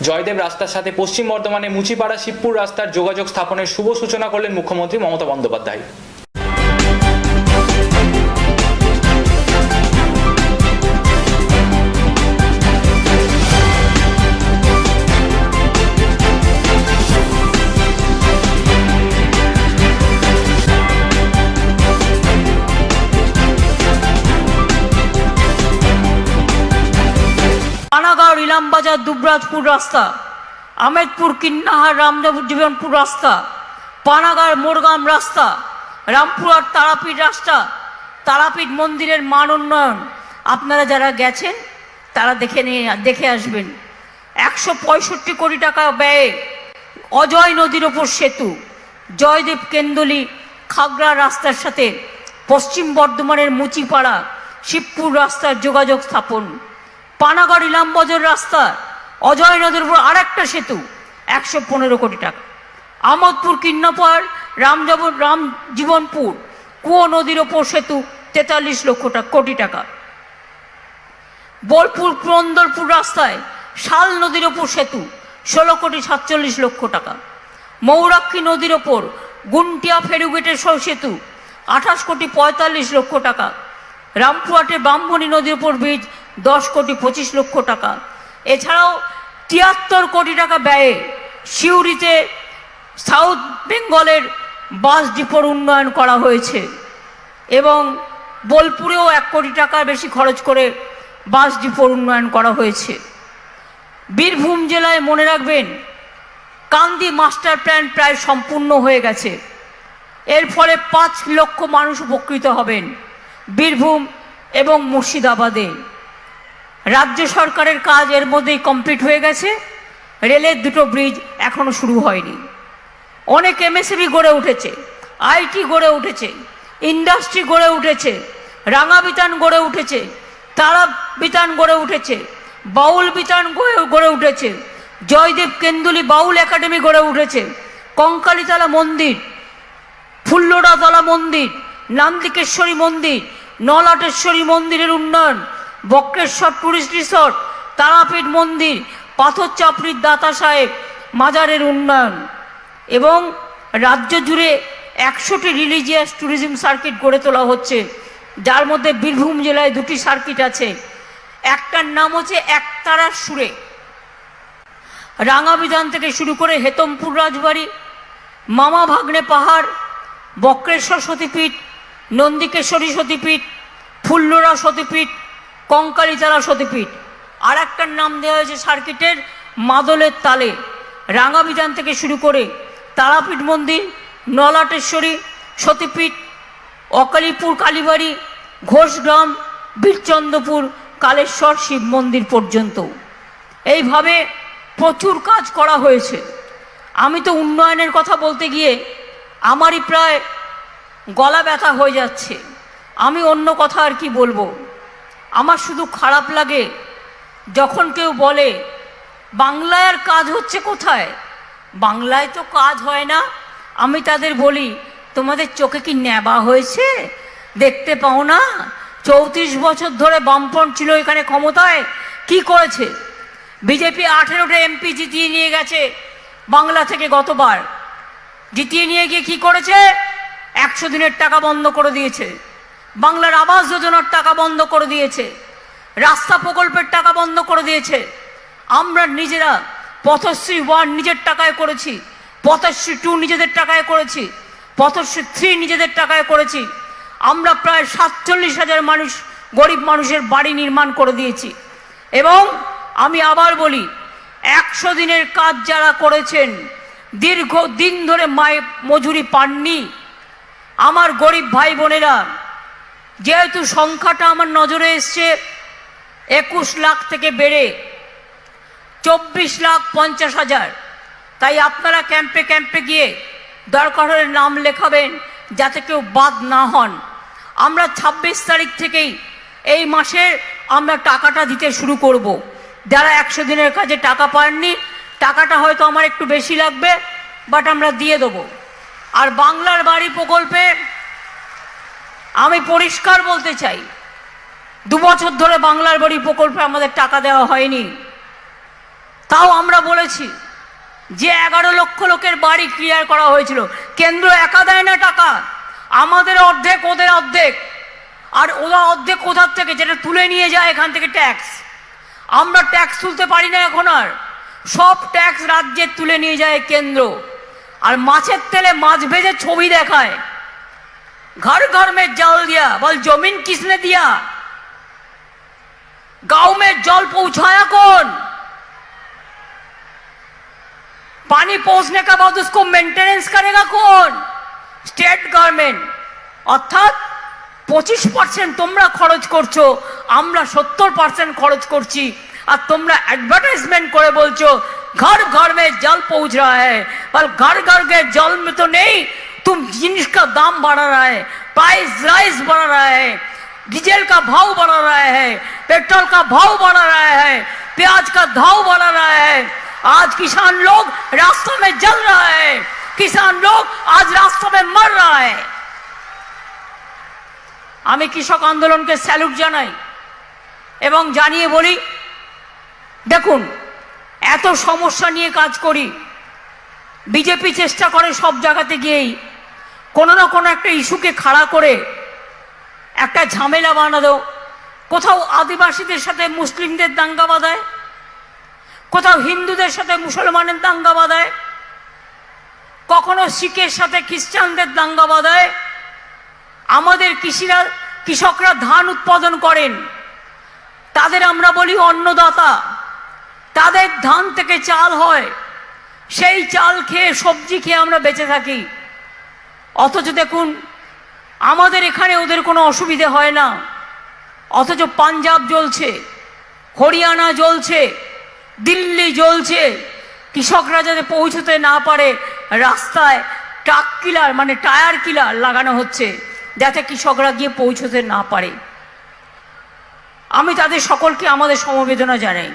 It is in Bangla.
জয়দেব রাস্তার সাথে পশ্চিম বর্ধমানে মুচিপাড়া শিবপুর রাস্তার যোগাযোগ স্থাপনের শুভ সূচনা করলেন মুখ্যমন্ত্রী মমতা বন্দ্যোপাধ্যায়। পানাগড় ইলামবাজার দুবরাজপুর রাস্তা, আহমেদপুর কিন্নাহার রামজীবনপুর রাস্তা, পানাগড় মোরগাম রাস্তা, রামপুরহাট তারাপীঠ রাস্তা, তারাপীঠ মন্দিরের মান উন্নয়ন আপনারা যারা গেছেন তারা দেখে আসবেন। 165 কোটি টাকা ব্যয়ে অজয় নদীর ওপর সেতু, জয়দেব কেন্দলি খাগড়া রাস্তার সাথে পশ্চিম বর্ধমানের মুচিপাড়া শিবপুর রাস্তার যোগাযোগ স্থাপন, পানাগড় ইলামবাজার রাস্তা, অজয় নদীর উপর আরেকটা সেতু 115 কোটি টাকা, আমোদপুর কিন্নপাড় রামজীবনপুর কুয়ো নদীর ওপর সেতু 43 কোটি টাকা, বোলপুর পুরন্দরপুর রাস্তায় শাল নদীর ওপর সেতু 16,47,00,000 টাকা, মৌরাক্ষী নদীর ওপর গুন্টিয়া ফেরুগেটের সেতু 28,45,00,000 টাকা, রামপুরহাটে ব্রাহ্মণী নদীর উপর ব্রিজ 10,25,00,000 টাকা। এছাড়াও 73 কোটি টাকা ব্যয়ে সিউড়িতে সাউথ বেঙ্গলের বাস ডিপোর উন্নয়ন করা হয়েছে এবং বোলপুরেও 1 কোটি টাকার বেশি খরচ করে বাস ডিপোর উন্নয়ন করা হয়েছে। বীরভূম জেলায় মনে রাখবেন কান্দি মাস্টার প্ল্যান প্রায় সম্পূর্ণ হয়ে গেছে। এর ফলে 5 লক্ষ মানুষ উপকৃত হবেন বীরভূম এবং মুর্শিদাবাদে। রাজ্য সরকারের কাজ এর মধ্যেই কমপ্লিট হয়ে গেছে, রেলের 2টো ব্রিজ এখনো শুরু হয়নি। অনেক এমএসএমই গড়ে উঠেছে, আইটি গড়ে উঠেছে, ইন্ডাস্ট্রি গড়ে উঠেছে, রাঙা বিতান গড়ে উঠেছে, তারা বিতান গড়ে উঠেছে, বাউল বিতান গড়ে উঠেছে, জয়দেব কেন্দুলি বাউল একাডেমি গড়ে উঠেছে, কঙ্কালীতলা মন্দির, ফুল্লরাতলা মন্দির, নান্দিকেশ্বরী মন্দির, নলাটেশ্বরী মন্দিরের উন্নয়ন, বক্রেশ্বর টুরিস্ট রিসর্ট, তারাপীঠ মন্দির, পাথর চাপড়ির দাতা সাহেব মাজারের উন্নয়ন এবং রাজ্য জুড়ে 100টি রিলিজিয়াস ট্যুরিজম সার্কিট গড়ে তোলা হচ্ছে, যার মধ্যে বীরভূম জেলায় 2টি সার্কিট আছে। একটার নাম হচ্ছে একতারার সুরে, রাঙাবিধান থেকে শুরু করে হেতমপুর রাজবাড়ি, মামা ভাগ্নে পাহাড়, বক্রেশ্বর সতীপীঠ, নন্দিকেশ্বরী সতীপীঠ, ফুল্লরা সতীপীঠ, কঙ্কালীতলা সতীপীঠ। আর একটার নাম দেওয়া হয়েছে সার্কিটের মাদলের তালে, রাঙাবিধান থেকে শুরু করে তারাপীঠ মন্দির, নলাটেশ্বরী সতীপীঠ, অকালীপুর কালীবাড়ি, ঘোষগ্রাম, বীরচন্দ্রপুর, কালেশ্বর শিব মন্দির পর্যন্ত। এইভাবে প্রচুর কাজ করা হয়েছে। আমি তো উন্নয়নের কথা বলতে গিয়ে আমারই প্রায় গলা ব্যথা হয়ে যাচ্ছে। আমি অন্য কথা আর কি বলবো। আমার শুধু খারাপ লাগে যখন কেউ বলে বাংলায় আর কাজ হচ্ছে কোথায়, বাংলায় তো কাজ হয় না। আমি তাদের বলি তোমাদের চোখে কি নেবা হয়েছে, দেখতে পাও না? 34 বছর ধরে বামফ্রন্ট ছিল এখানে ক্ষমতায়, কি করেছে? বিজেপি 18টা এমপি জিতিয়ে নিয়ে গেছে বাংলা থেকে, গতবার জিতিয়ে নিয়ে গিয়ে কি করেছে? 100 দিনের টাকা বন্ধ করে দিয়েছে, বাংলার আবাস যোজনার টাকা বন্ধ করে দিয়েছে, রাস্তা প্রকল্পের টাকা বন্ধ করে দিয়েছে। আমরা নিজেরা পথশ্রী 1 নিজের টাকায় করেছি, পথশ্রী 2 নিজেদের টাকায় করেছি, পথশ্রী 3 নিজেদের টাকায় করেছি। আমরা প্রায় 47,000 মানুষ, গরিব মানুষের বাড়ি নির্মাণ করে দিয়েছি। এবং আমি আবার বলি 100 দিনের কাজ যারা করেছেন, দীর্ঘ দিন ধরে মজুরি পাননি আমার গরিব ভাই বোনেরা, যেহেতু সংখ্যাটা আমার নজরে এসছে 21 লাখ থেকে বেড়ে 24,50,000, তাই আপনারা ক্যাম্পে ক্যাম্পে গিয়ে দরকার হলে নাম লেখাবেন যাতে কেউ বাদ না হন। আমরা 26 তারিখ থেকেই এই মাসের আমরা টাকাটা দিতে শুরু করব। যারা 100 দিনের কাজে টাকা পাননি, টাকাটা হয়তো আমার একটু বেশি লাগবে, বাট আমরা দিয়ে দেবো। আর বাংলার বাড়ি প্রকল্পে আমি পরিষ্কার বলতে চাই, 2 বছর ধরে বাংলার বাড়ি প্রকল্পে আমাদের টাকা দেওয়া হয়নি। তাও আমরা বলেছি যে 11 লক্ষ লোকের বাড়ি ক্লিয়ার করা হয়েছিল, কেন্দ্র একা দেয় না টাকা, আমাদের অর্ধেক ওদের অর্ধেক, আর ওরা অর্ধেক কোথার থেকে, যেটা তুলে নিয়ে যায় এখান থেকে ট্যাক্স। আমরা ট্যাক্স তুলতে পারি না এখন, আর সব ট্যাক্স রাজ্যের তুলে নিয়ে যায় কেন্দ্র। আর মাছের তেলে মাছ ভেজে ছবি দেখায়, घर घर में जल दिया, बोल जमीन किसने दिया, गांव में जल पहुंचाया कौन, पानी पहुंचने के बाद उसको मेंटेनेंस करेगा कौन, स्टेट गवर्नमेंट। अर्थात 25% তোমরা খরচ করছো, আমরা 70% খরচ করছি, আর তোমরা অ্যাডভার্টাইজমেন্ট করে বলছো घर घर में जल पहुंच रहा है, पर घर घर के जल में तो नहीं, तुम जिनिस का दाम बढ़ा रहा है, प्राइस राइस बढ़ा रहा है, डीजल का भाव बढ़ा रहा है, पेट्रोल का भाव बढ़ा रहा है, प्याज का भाव बढ़ा रहा है। आज किसान लोग रास्तों में जल रहा है, किसान लोग आज रास्तों में मर रहा है। আমি কৃষক আন্দোলনকে স্যালুট জানাই এবং জানিয়ে বলি, দেখুন এত সমস্যা নিয়ে কাজ করি, বিজেপি চেষ্টা করে সব জায়গাতে গিয়েই কোনো না কোনো একটা ইস্যুকে খাড়া করে একটা ঝামেলা বানানো। কোথাও আদিবাসীদের সাথে মুসলিমদের দাঙ্গা বাঁধায়, কোথাও হিন্দুদের সাথে মুসলমানের দাঙ্গা বাঁধায়, কখনো শিখের সাথে খ্রিস্টানদের দাঙ্গা বাঁধায়। আমাদের কৃষকরা ধান উৎপাদন করেন, তাদের আমরা বলি অন্নদাতা, তাদের ধান থেকে চাল হয়, সেই চাল খেয়ে সবজি খেয়ে আমরা বেঁচে থাকি। অথচ দেখুন আমাদের এখানে ওদের কোনো অসুবিধে হয় না, অথচ পাঞ্জাব জ্বলছে, হরিয়ানা জ্বলছে, দিল্লি জ্বলছে। কৃষকরা যাতে পৌঁছতে না পারে রাস্তায় ট্রাক কিলার মানে টায়ার কিলার লাগানো হচ্ছে, যাতে কৃষকরা গিয়ে পৌঁছতে না পারে। আমি তাদের সকলকে আমাদের সমবেদনা জানাই।